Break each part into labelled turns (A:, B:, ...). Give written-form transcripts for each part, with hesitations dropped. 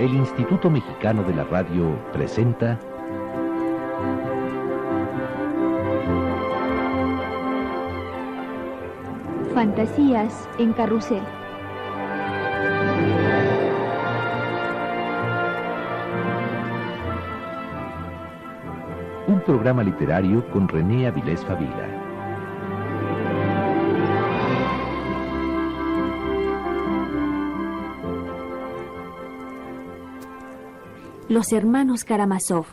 A: El Instituto Mexicano de la Radio presenta
B: Fantasías en Carrusel.
A: Un programa literario con René Avilés Favila.
B: Los hermanos Karamazov.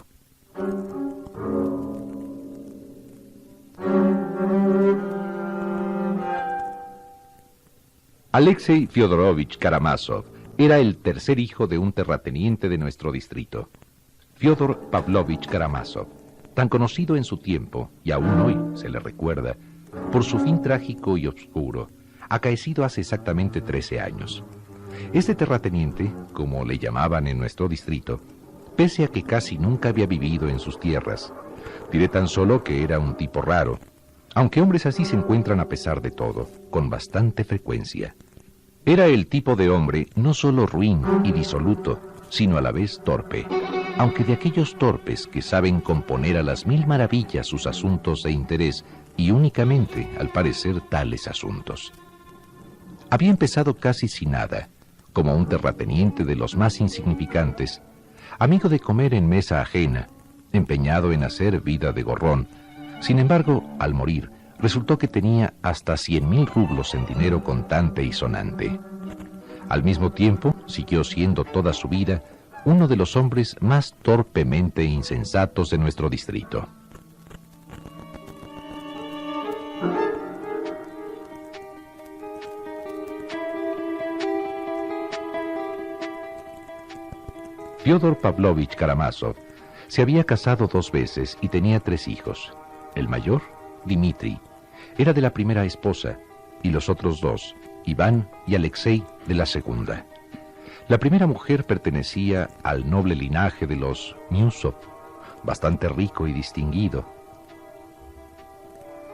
A: Alexei Fyodorovich Karamazov era el tercer hijo de un terrateniente de nuestro distrito, Fyodor Pavlovich Karamazov, tan conocido en su tiempo, y aún hoy se le recuerda, por su fin trágico y oscuro, acaecido hace exactamente 13 años. Este terrateniente, como le llamaban en nuestro distrito, pese a que casi nunca había vivido en sus tierras, diré tan solo que era un tipo raro, aunque hombres así se encuentran a pesar de todo, con bastante frecuencia. Era el tipo de hombre no solo ruin y disoluto, sino a la vez torpe, aunque de aquellos torpes que saben componer a las mil maravillas sus asuntos de interés y únicamente, al parecer, tales asuntos. Había empezado casi sin nada, como un terrateniente de los más insignificantes, amigo de comer en mesa ajena, empeñado en hacer vida de gorrón. Sin embargo, al morir, resultó que tenía hasta 100,000 rublos en dinero contante y sonante. Al mismo tiempo, siguió siendo toda su vida uno de los hombres más torpemente insensatos de nuestro distrito. Fyodor Pavlovich Karamazov se había casado 2 veces y tenía 3 hijos. El mayor, Dmitri, era de la primera esposa, y los otros 2, Iván y Alexei, de la segunda. La primera mujer pertenecía al noble linaje de los Miusov, bastante rico y distinguido.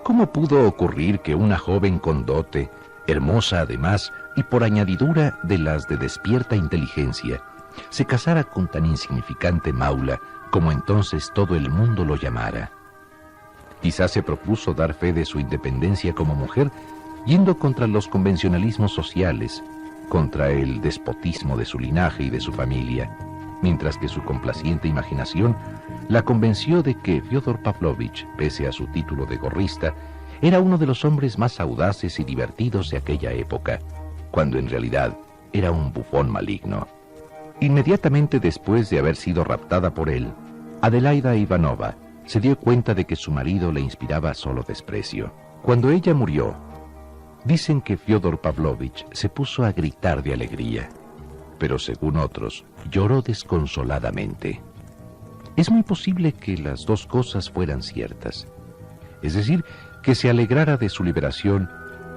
A: ¿Cómo pudo ocurrir que una joven con dote, hermosa además, y por añadidura de las de despierta inteligencia, se casara con tan insignificante maula, como entonces todo el mundo lo llamara? Quizás se propuso dar fe de su independencia como mujer, yendo contra los convencionalismos sociales, contra el despotismo de su linaje y de su familia, mientras que su complaciente imaginación la convenció de que Fyodor Pavlovich, pese a su título de gorrista, era uno de los hombres más audaces y divertidos de aquella época, cuando en realidad era un bufón maligno. Inmediatamente después de haber sido raptada por él, Adelaida Ivanova se dio cuenta de que su marido le inspiraba solo desprecio. Cuando ella murió, dicen que Fyodor Pavlovich se puso a gritar de alegría, pero según otros, lloró desconsoladamente. Es muy posible que las 2 cosas fueran ciertas, es decir, que se alegrara de su liberación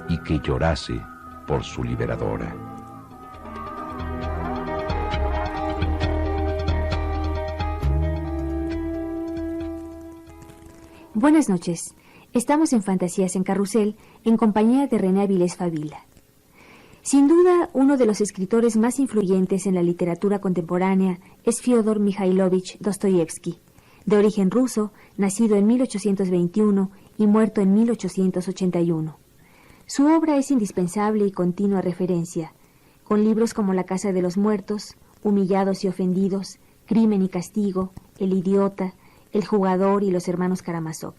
A: y que llorase por su liberadora.
B: Buenas noches. Estamos en Fantasías en Carrusel, en compañía de René Avilés Favila. Sin duda, uno de los escritores más influyentes en la literatura contemporánea es Fyodor Mikhailovich Dostoyevsky, de origen ruso, nacido en 1821 y muerto en 1881. Su obra es indispensable y continua referencia, con libros como La casa de los muertos, Humillados y ofendidos, Crimen y castigo, El idiota, El jugador y Los hermanos Karamazov.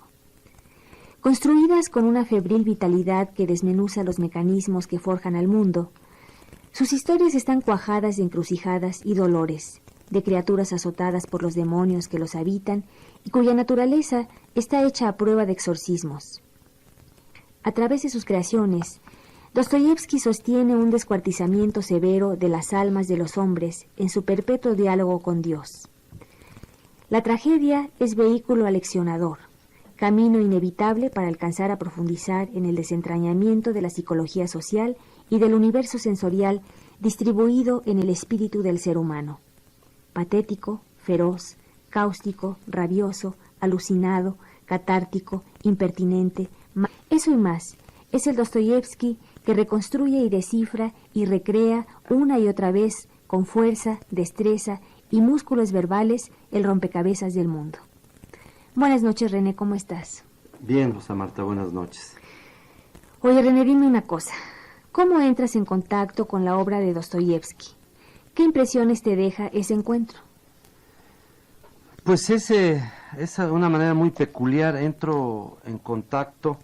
B: Construidas con una febril vitalidad que desmenuza los mecanismos que forjan al mundo, sus historias están cuajadas de encrucijadas y dolores, de criaturas azotadas por los demonios que los habitan y cuya naturaleza está hecha a prueba de exorcismos. A través de sus creaciones, Dostoyevsky sostiene un descuartizamiento severo de las almas de los hombres en su perpetuo diálogo con Dios. La tragedia es vehículo aleccionador, camino inevitable para alcanzar a profundizar en el desentrañamiento de la psicología social y del universo sensorial distribuido en el espíritu del ser humano. Patético, feroz, cáustico, rabioso, alucinado, catártico, impertinente, eso y más, es el Dostoyevsky que reconstruye y descifra y recrea una y otra vez con fuerza, destreza y músculos verbales, el rompecabezas del mundo. Buenas noches, René, ¿cómo estás?
C: Bien, Rosa Marta, buenas noches.
B: Oye, René, dime una cosa. ¿Cómo entras en contacto con la obra de Dostoyevsky? ¿Qué impresiones te deja ese encuentro?
C: Pues es una manera muy peculiar. Entro en contacto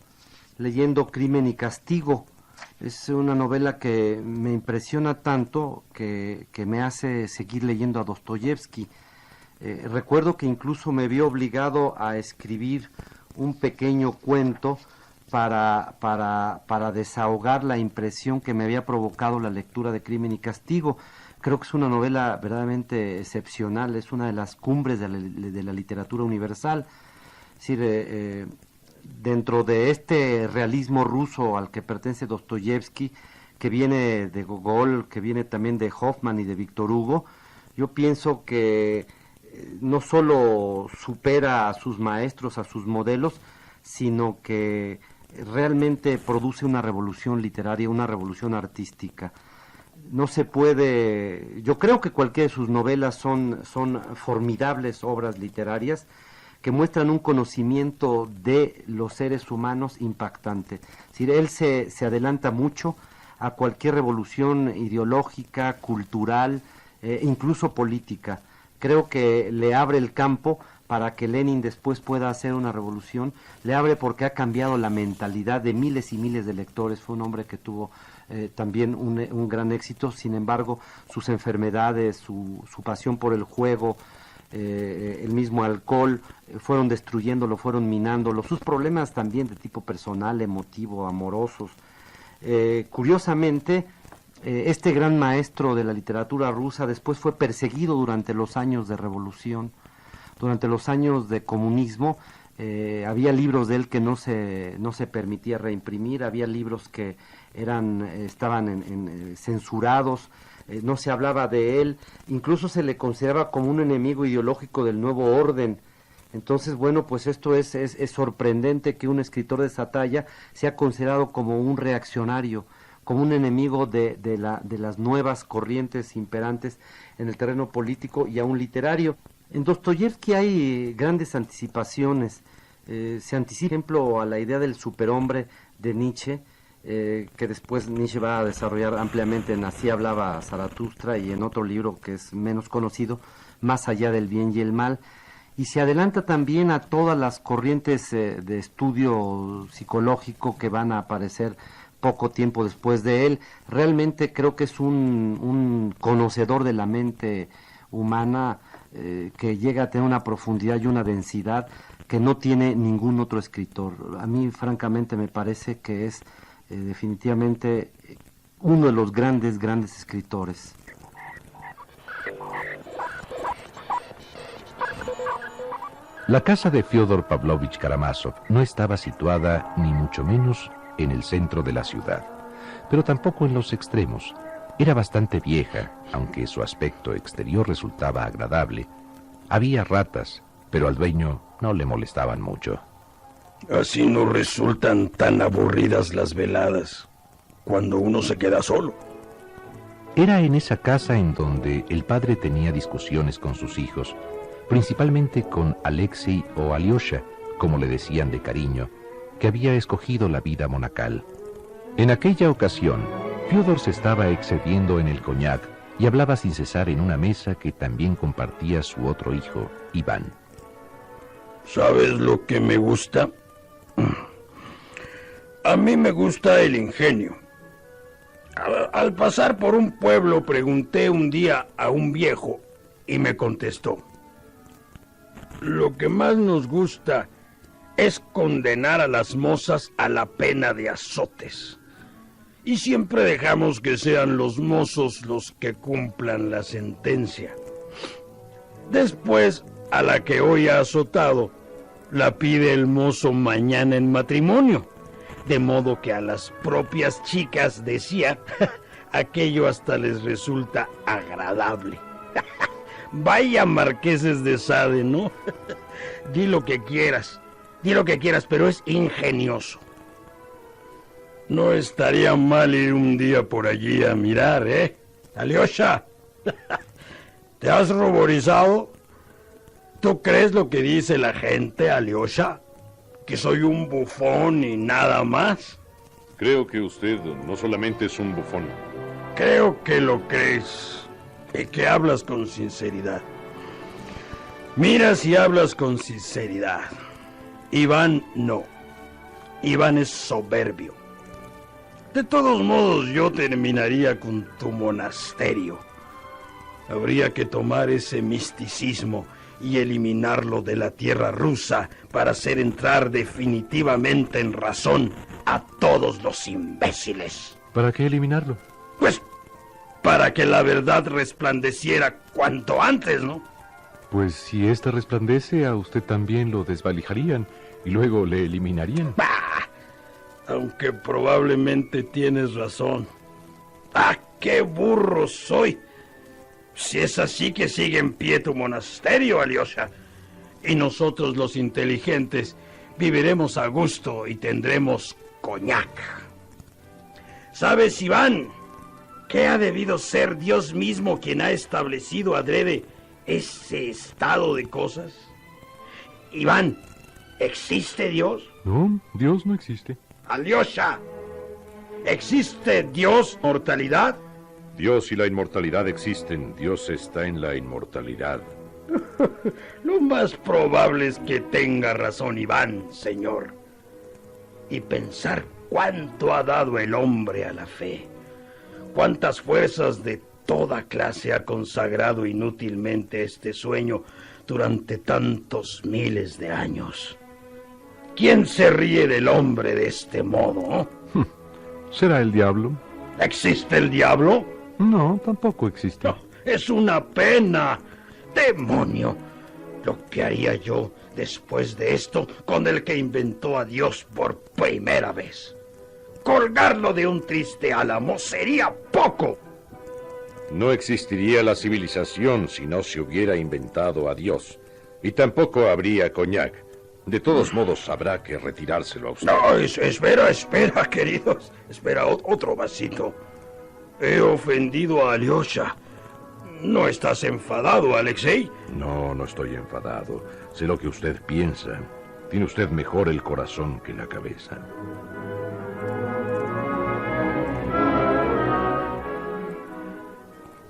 C: leyendo Crimen y Castigo. Es una novela que me impresiona tanto que me hace seguir leyendo a Dostoyevsky. Recuerdo que incluso me vi obligado a escribir un pequeño cuento para desahogar la impresión que me había provocado la lectura de Crimen y Castigo. Creo que es una novela verdaderamente excepcional, es una de las cumbres de la literatura universal. Es decir, dentro de este realismo ruso al que pertenece Dostoyevsky, que viene de Gogol, que viene también de Hoffman y de Víctor Hugo, yo pienso que no solo supera a sus maestros, a sus modelos, sino que realmente produce una revolución literaria, una revolución artística. No se puede, yo creo que cualquiera de sus novelas son formidables obras literarias que muestran un conocimiento de los seres humanos impactante. Es decir, él se adelanta mucho a cualquier revolución ideológica, cultural, incluso política. Creo que le abre el campo para que Lenin después pueda hacer una revolución, le abre porque ha cambiado la mentalidad de miles y miles de lectores. Fue un hombre que tuvo también un gran éxito. Sin embargo, sus enfermedades, su pasión por el juego, el mismo alcohol, fueron destruyéndolo, fueron minándolo. Sus problemas también de tipo personal, emotivo, amorosos. Curiosamente, este gran maestro de la literatura rusa después fue perseguido durante los años de revolución, durante los años de comunismo. Había libros de él que no se permitía reimprimir, había libros que estaban censurados, no se hablaba de él, incluso se le consideraba como un enemigo ideológico del nuevo orden. Entonces, bueno, pues esto es sorprendente que un escritor de esa talla sea considerado como un reaccionario, como un enemigo de las nuevas corrientes imperantes en el terreno político y aún literario. En Dostoyevsky hay grandes anticipaciones. Se anticipa, por ejemplo, a la idea del superhombre de Nietzsche, que después Nietzsche va a desarrollar ampliamente en Así hablaba Zaratustra y en otro libro que es menos conocido, Más allá del bien y el mal. Y se adelanta también a todas las corrientes de estudio psicológico que van a aparecer poco tiempo después de él. Realmente creo que es un conocedor de la mente humana que llega a tener una profundidad y una densidad que no tiene ningún otro escritor. A mí, francamente, me parece que es definitivamente uno de los grandes escritores.
A: La casa de Fyodor Pavlovich Karamazov no estaba situada, ni mucho menos, en el centro de la ciudad, pero tampoco en los extremos. Era bastante vieja, aunque su aspecto exterior resultaba agradable. Había ratas, pero al dueño no le molestaban mucho.
D: Así no resultan tan aburridas las veladas, cuando uno se queda solo.
A: Era en esa casa en donde el padre tenía discusiones con sus hijos, principalmente con Alexei o Alyosha, como le decían de cariño, que había escogido la vida monacal. En aquella ocasión, Fyodor se estaba excediendo en el coñac y hablaba sin cesar en una mesa que también compartía su otro hijo, Iván.
D: ¿Sabes lo que me gusta? A mí me gusta el ingenio. Al pasar por un pueblo pregunté un día a un viejo y me contestó: lo que más nos gusta es condenar a las mozas a la pena de azotes. Y siempre dejamos que sean los mozos los que cumplan la sentencia. Después, a la que hoy ha azotado, la pide el mozo mañana en matrimonio. De modo que a las propias chicas, decía, aquello hasta les resulta agradable. Vaya marqueses de Sade, ¿no? Di lo que quieras, pero es ingenioso. No estaría mal ir un día por allí a mirar, ¿eh? Alyosha, ¿Te has ruborizado? ¿Tú crees lo que dice la gente, Alyosha? ¿Que soy un bufón y nada más?
E: Creo que usted no solamente es un bufón.
D: Creo que lo crees y que hablas con sinceridad. Mira si hablas con sinceridad. Iván no. Iván es soberbio. De todos modos, yo terminaría con tu monasterio. Habría que tomar ese misticismo y eliminarlo de la tierra rusa para hacer entrar definitivamente en razón a todos los imbéciles.
A: ¿Para qué eliminarlo?
D: Pues para que la verdad resplandeciera cuanto antes, ¿no?
A: Pues si ésta resplandece, a usted también lo desvalijarían y luego le eliminarían.
D: Bah, aunque probablemente tienes razón. ¡Ah, qué burro soy! Si es así, que sigue en pie tu monasterio, Alyosha. Y nosotros, los inteligentes, viviremos a gusto y tendremos coñac. ¿Sabes, Iván, qué ha debido ser Dios mismo quien ha establecido adrede ese estado de cosas? Iván, ¿existe Dios?
A: No, Dios no existe.
D: Alyosha, ¿existe Dios, mortalidad?
E: Dios y la inmortalidad existen. Dios está en la inmortalidad.
D: Lo más probable es que tenga razón Iván, señor. Y pensar cuánto ha dado el hombre a la fe. Cuántas fuerzas de toda clase ha consagrado inútilmente este sueño durante tantos miles de años. ¿Quién se ríe del hombre de este modo?
A: ¿Será el diablo?
D: ¿Existe el diablo?
A: No, tampoco existe.
D: No, es una pena. ¡Demonio! Lo que haría yo después de esto con el que inventó a Dios por primera vez. Colgarlo de un triste álamo sería poco.
E: No existiría la civilización si no se hubiera inventado a Dios. Y tampoco habría coñac. De todos modos, habrá que retirárselo a usted.
D: No, espera, queridos. Espera, otro vasito. He ofendido a Alyosha. ¿No estás enfadado, Alexei?
A: No, no estoy enfadado. Sé lo que usted piensa. Tiene usted mejor el corazón que la cabeza.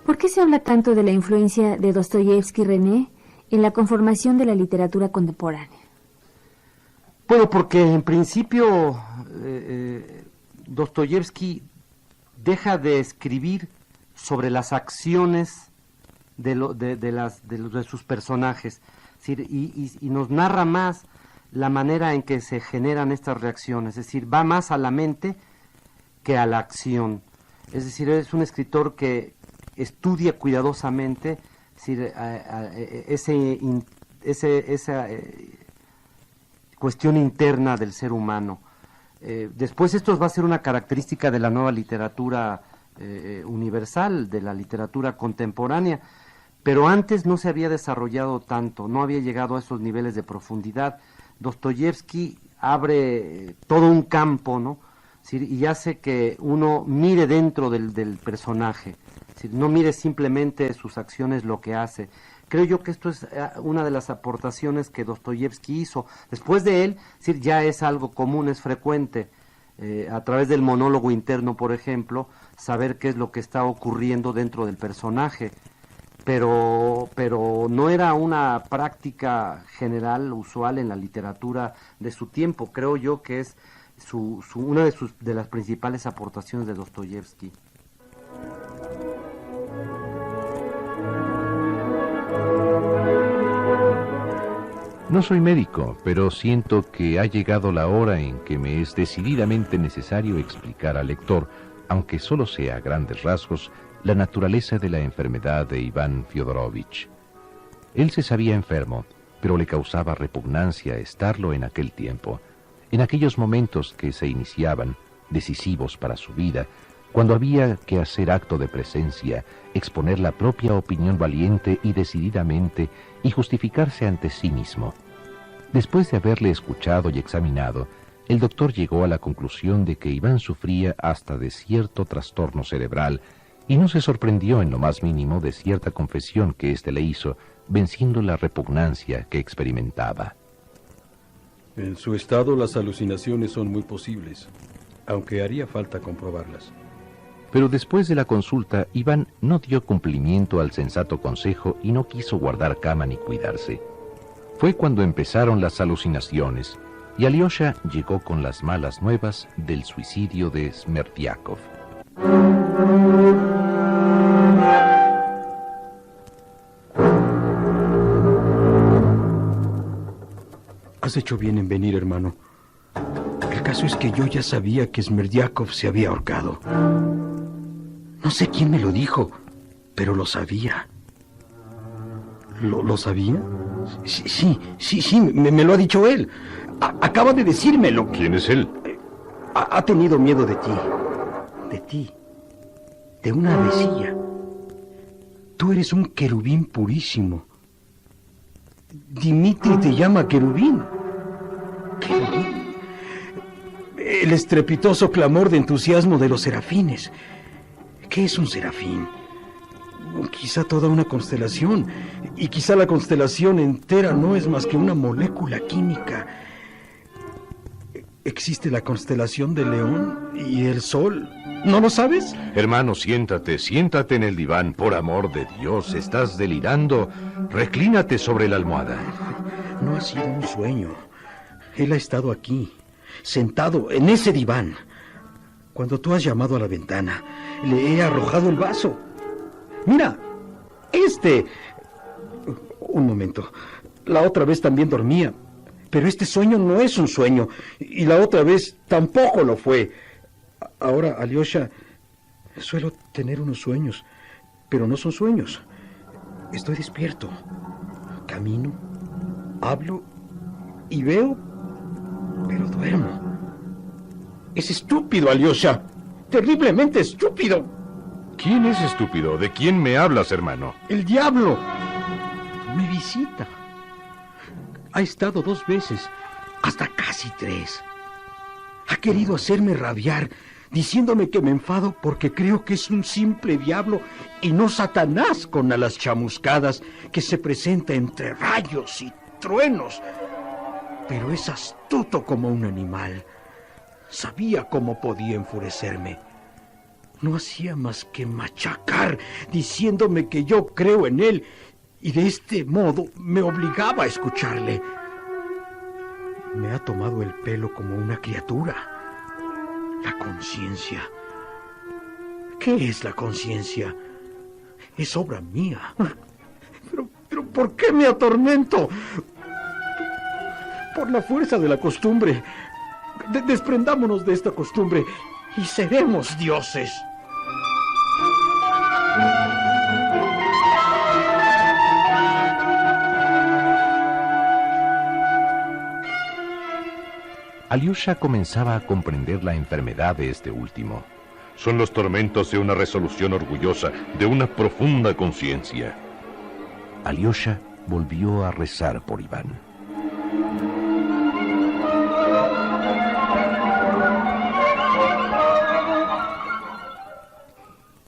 B: ¿Por qué se habla tanto de la influencia de Dostoyevsky, René, en la conformación de la literatura contemporánea?
C: Bueno, porque en principio Dostoyevsky deja de escribir sobre las acciones de sus personajes, es decir, y nos narra más la manera en que se generan estas reacciones, es decir, va más a la mente que a la acción. Es decir, es un escritor que estudia cuidadosamente, es decir, esa cuestión interna del ser humano. Después esto va a ser una característica de la nueva literatura universal, de la literatura contemporánea, pero antes no se había desarrollado tanto, no había llegado a esos niveles de profundidad. Dostoyevsky abre todo un campo, ¿no? Y hace que uno mire dentro del personaje, no mire simplemente sus acciones, lo que hace. Creo yo que esto es una de las aportaciones que Dostoyevsky hizo. Después de él, ya es algo común, es frecuente, a través del monólogo interno, por ejemplo, saber qué es lo que está ocurriendo dentro del personaje. Pero no era una práctica general, usual en la literatura de su tiempo. Creo yo que es una de las principales aportaciones de Dostoyevsky.
A: No soy médico, pero siento que ha llegado la hora en que me es decididamente necesario explicar al lector, aunque solo sea a grandes rasgos, la naturaleza de la enfermedad de Iván Fyodorovich. Él se sabía enfermo, pero le causaba repugnancia estarlo en aquel tiempo, en aquellos momentos que se iniciaban, decisivos para su vida, cuando había que hacer acto de presencia, exponer la propia opinión valiente y decididamente y justificarse ante sí mismo. Después de haberle escuchado y examinado, el doctor llegó a la conclusión de que Iván sufría hasta de cierto trastorno cerebral y no se sorprendió en lo más mínimo de cierta confesión que éste le hizo, venciendo la repugnancia que experimentaba.
F: En su estado las alucinaciones son muy posibles, aunque haría falta comprobarlas.
A: Pero después de la consulta, Iván no dio cumplimiento al sensato consejo y no quiso guardar cama ni cuidarse. Fue cuando empezaron las alucinaciones, y Alyosha llegó con las malas nuevas del suicidio de Smerdyakov.
D: Has hecho bien en venir, hermano. El caso es que yo ya sabía que Smerdyakov se había ahorcado. No sé quién me lo dijo, pero lo sabía. ¿Lo sabía? Sí, me lo ha dicho él. Acaba de decírmelo.
E: ¿Quién es él?
D: Ha tenido miedo de ti. De ti. De una avecilla. Tú eres un querubín purísimo. Dimitri te llama querubín. Querubín. El estrepitoso clamor de entusiasmo de los serafines. ¿Qué es un serafín? Quizá toda una constelación. Y quizá la constelación entera no es más que una molécula química. ¿Existe la constelación del León y el Sol? ¿No lo sabes?
E: Hermano, siéntate en el diván, por amor de Dios. Estás delirando. Reclínate sobre la almohada.
D: No ha sido un sueño. Él ha estado aquí, sentado en ese diván. Cuando tú has llamado a la ventana, le he arrojado el vaso. Mira, Un momento. La otra vez también dormía. Pero este sueño no es un sueño. Y la otra vez tampoco lo fue. Ahora, Alyosha, suelo tener unos sueños. Pero no son sueños. Estoy despierto. Camino, hablo y veo, pero duermo. Es estúpido, Alyosha. Terriblemente estúpido.
E: ¿Quién es estúpido? ¿De quién me hablas, hermano?
D: El diablo me visita. Ha estado 2 veces, hasta casi 3. Ha querido hacerme rabiar, diciéndome que me enfado porque creo que es un simple diablo y no Satanás con alas chamuscadas que se presenta entre rayos y truenos. Pero es astuto como un animal. Sabía cómo podía enfurecerme. No hacía más que machacar, diciéndome que yo creo en él, y de este modo me obligaba a escucharle. Me ha tomado el pelo como una criatura. La conciencia. ¿Qué es la conciencia? Es obra mía. Pero ¿por qué me atormento? Por la fuerza de la costumbre. Desprendámonos de esta costumbre y seremos dioses.
A: Alyosha comenzaba a comprender la enfermedad de este último.
E: Son los tormentos de una resolución orgullosa, de una profunda conciencia.
A: Alyosha volvió a rezar por Iván.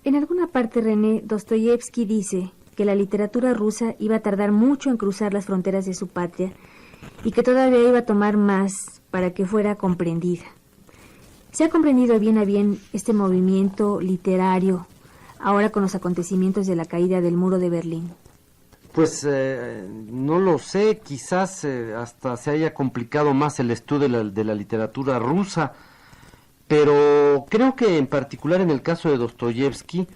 B: En alguna parte, René, Dostoyevsky dice que la literatura rusa iba a tardar mucho en cruzar las fronteras de su patria y que todavía iba a tomar más para que fuera comprendida. ¿Se ha comprendido bien a bien este movimiento literario ahora con los acontecimientos de la caída del muro de Berlín?
C: Pues no lo sé, quizás hasta se haya complicado más el estudio de la literatura rusa, pero creo que en particular en el caso de Dostoyevsky,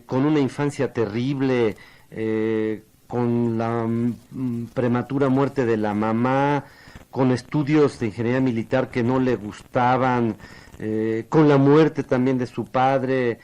C: con una infancia terrible, con la prematura muerte de la mamá, con estudios de ingeniería militar que no le gustaban, con la muerte también de su padre,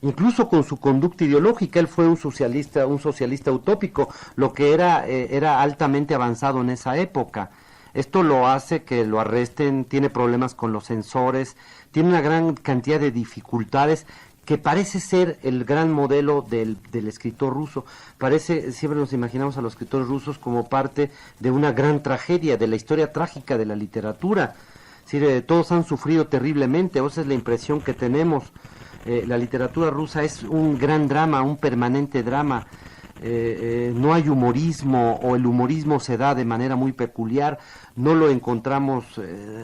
C: incluso con su conducta ideológica. Él fue un socialista utópico, lo que era altamente avanzado en esa época. Esto lo hace que lo arresten, tiene problemas con los censores, tiene una gran cantidad de dificultades, que parece ser el gran modelo del escritor ruso. Siempre nos imaginamos a los escritores rusos como parte de una gran tragedia, de la historia trágica de la literatura. Es decir, todos han sufrido terriblemente, esa es la impresión que tenemos. La literatura rusa es un gran drama, un permanente drama. No hay humorismo, o el humorismo se da de manera muy peculiar, no lo encontramos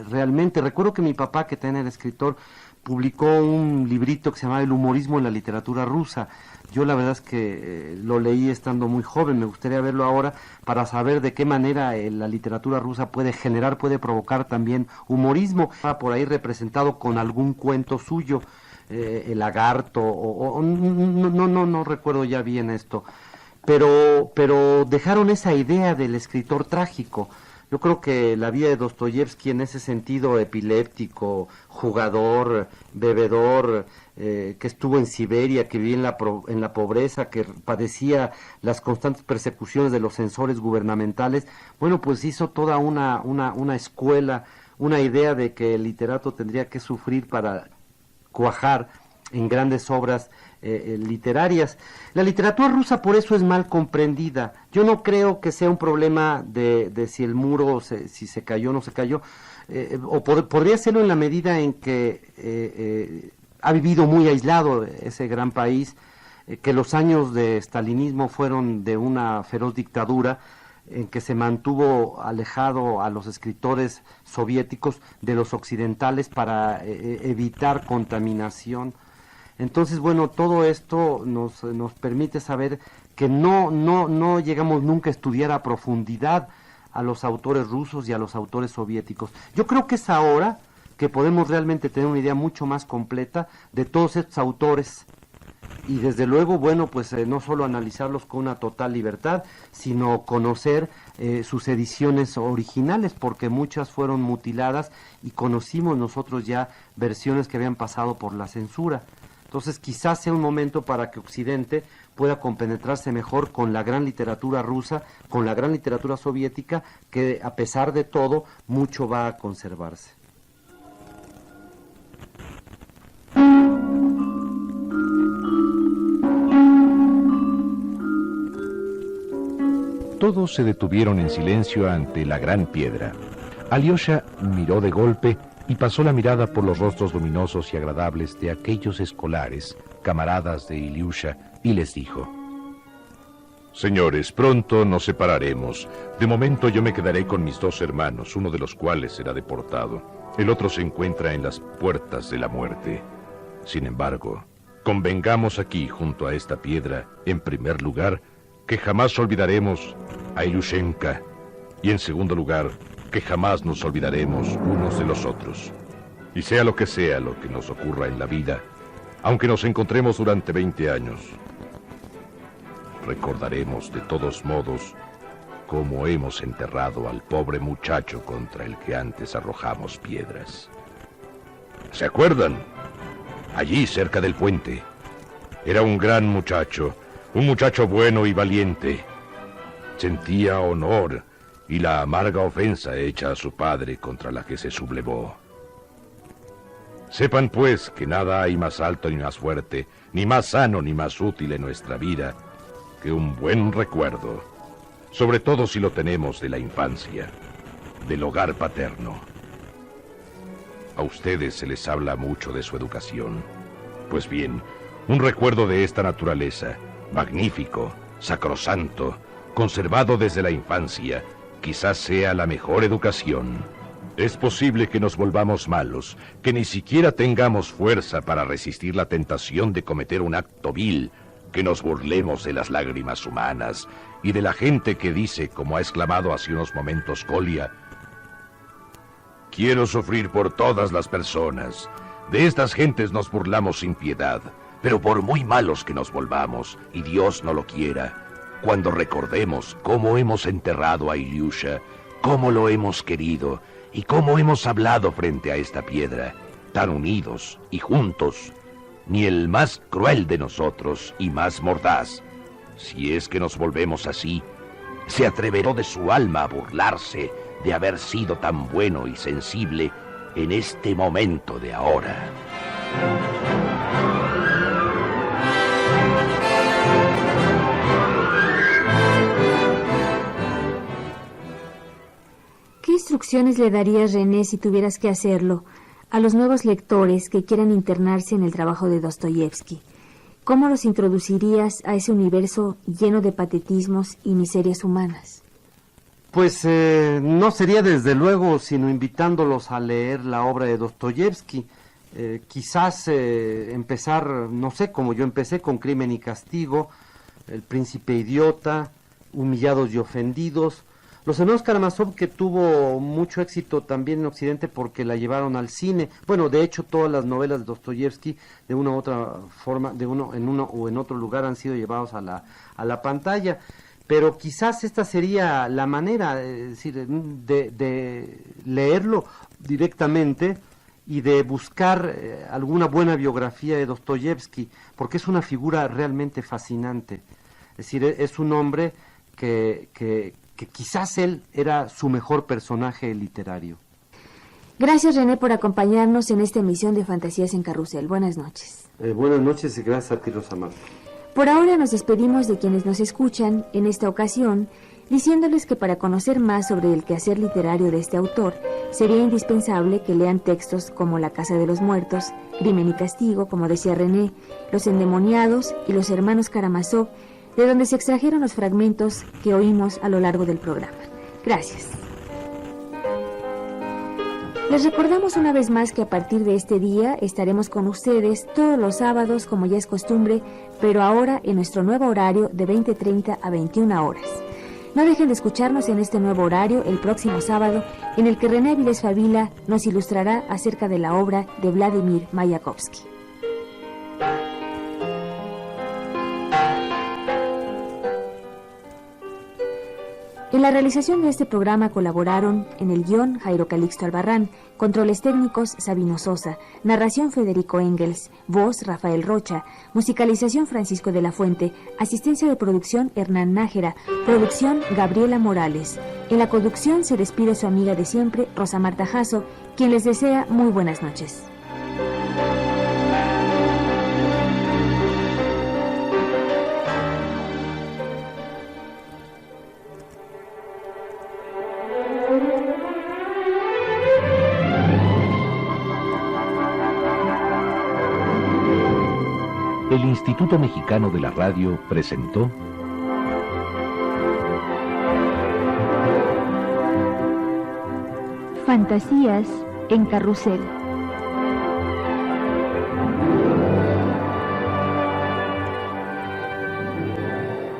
C: realmente. Recuerdo que mi papá, que también era escritor, publicó un librito que se llamaba El humorismo en la literatura rusa. Yo la verdad es que lo leí estando muy joven, me gustaría verlo ahora para saber de qué manera la literatura rusa puede generar, puede provocar también humorismo. Por ahí representado con algún cuento suyo, El lagarto, no recuerdo ya bien esto. Pero dejaron esa idea del escritor trágico. Yo creo que la vida de Dostoyevsky, en ese sentido epiléptico, jugador, bebedor, que estuvo en Siberia, que vivía en la pobreza, que padecía las constantes persecuciones de los censores gubernamentales, bueno, pues hizo toda una escuela, una idea de que el literato tendría que sufrir para cuajar en grandes obras literarias. La literatura rusa por eso es mal comprendida. Yo no creo que sea un problema de si el muro si se cayó o no se cayó, podría serlo en la medida en que ha vivido muy aislado ese gran país, que los años de estalinismo fueron de una feroz dictadura, en que se mantuvo alejado a los escritores soviéticos de los occidentales para evitar contaminación. Entonces, bueno, todo esto nos permite saber que no llegamos nunca a estudiar a profundidad a los autores rusos y a los autores soviéticos. Yo creo que es ahora que podemos realmente tener una idea mucho más completa de todos estos autores y desde luego, bueno, pues no solo analizarlos con una total libertad, sino conocer sus ediciones originales, porque muchas fueron mutiladas y conocimos nosotros ya versiones que habían pasado por la censura. Entonces quizás sea un momento para que Occidente pueda compenetrarse mejor con la gran literatura rusa, con la gran literatura soviética, que a pesar de todo, mucho va a conservarse.
A: Todos se detuvieron en silencio ante la gran piedra. Alyosha miró de golpe y pasó la mirada por los rostros luminosos y agradables de aquellos escolares, camaradas de Ilyusha, y les dijo:
E: Señores, pronto nos separaremos. De momento yo me quedaré con mis 2 hermanos, uno de los cuales será deportado. El otro se encuentra en las puertas de la muerte. Sin embargo, convengamos aquí, junto a esta piedra, en primer lugar, que jamás olvidaremos a Ilyushenka, y en segundo lugar, que jamás nos olvidaremos unos de los otros. Y sea lo que nos ocurra en la vida, aunque nos encontremos durante 20 años, recordaremos de todos modos cómo hemos enterrado al pobre muchacho contra el que antes arrojamos piedras. ¿Se acuerdan? Allí, cerca del puente. Era un gran muchacho, un muchacho bueno y valiente. Sentía honor y la amarga ofensa hecha a su padre contra la que se sublevó. Sepan, pues, que nada hay más alto ni más fuerte, ni más sano ni más útil en nuestra vida que un buen recuerdo, sobre todo si lo tenemos de la infancia, del hogar paterno. A ustedes se les habla mucho de su educación. Pues bien, un recuerdo de esta naturaleza, magnífico, sacrosanto, conservado desde la infancia, quizás sea la mejor educación. Es posible que nos volvamos malos, que ni siquiera tengamos fuerza para resistir la tentación de cometer un acto vil, que nos burlemos de las lágrimas humanas y de la gente que dice, como ha exclamado hace unos momentos Kolya: quiero sufrir por todas las personas. De estas gentes nos burlamos sin piedad, pero por muy malos que nos volvamos, y Dios no lo quiera, cuando recordemos cómo hemos enterrado a Ilyusha, cómo lo hemos querido y cómo hemos hablado frente a esta piedra, tan unidos y juntos, ni el más cruel de nosotros y más mordaz, si es que nos volvemos así, se atreverá de su alma a burlarse de haber sido tan bueno y sensible en este momento de ahora.
B: ¿Qué instrucciones le darías, René, si tuvieras que hacerlo? a los nuevos lectores que quieran internarse en el trabajo de Dostoyevsky? ¿Cómo los introducirías a ese universo lleno de patetismos y miserias humanas?
C: Pues no sería desde luego sino invitándolos a leer la obra de Dostoyevsky. Quizás empezar, no sé, como yo empecé, con Crimen y Castigo, El Príncipe Idiota, Humillados y Ofendidos. Los hermanos Karamazov, que tuvo mucho éxito también en Occidente porque la llevaron al cine. Bueno, de hecho todas las novelas de Dostoyevsky de una u otra forma, en uno o en otro lugar han sido llevados a la pantalla. Pero quizás esta sería la manera, es decir, de leerlo directamente y de buscar alguna buena biografía de Dostoyevsky, porque es una figura realmente fascinante. Es decir, es un hombre que quizás él era su mejor personaje literario.
B: Gracias, René, por acompañarnos en esta emisión de Fantasías en Carrusel. Buenas noches.
C: Buenas noches y gracias a ti, Rosa Marta.
B: Por ahora nos despedimos de quienes nos escuchan en esta ocasión, diciéndoles que para conocer más sobre el quehacer literario de este autor, sería indispensable que lean textos como La Casa de los Muertos, Crimen y Castigo, como decía René, Los Endemoniados y Los Hermanos Karamazov, de donde se extrajeron los fragmentos que oímos a lo largo del programa. Gracias. Les recordamos una vez más que a partir de este día estaremos con ustedes todos los sábados, como ya es costumbre, pero ahora en nuestro nuevo horario de 20:30 a 21 horas. No dejen de escucharnos en este nuevo horario el próximo sábado, en el que René Avilés Favila nos ilustrará acerca de la obra de Vladimir Mayakovsky. En la realización de este programa colaboraron en el guión Jairo Calixto Albarrán, controles técnicos Sabino Sosa, narración Federico Engels, voz Rafael Rocha, musicalización Francisco de la Fuente, asistencia de producción Hernán Nájera, producción Gabriela Morales. En la conducción se despide su amiga de siempre, Rosa Marta Jasso, quien les desea muy buenas noches.
A: El Instituto Mexicano de la Radio presentó
B: Fantasías en Carrusel.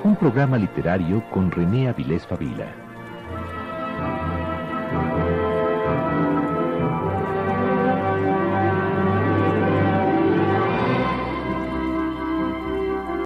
A: Un programa literario con René Avilés Favila.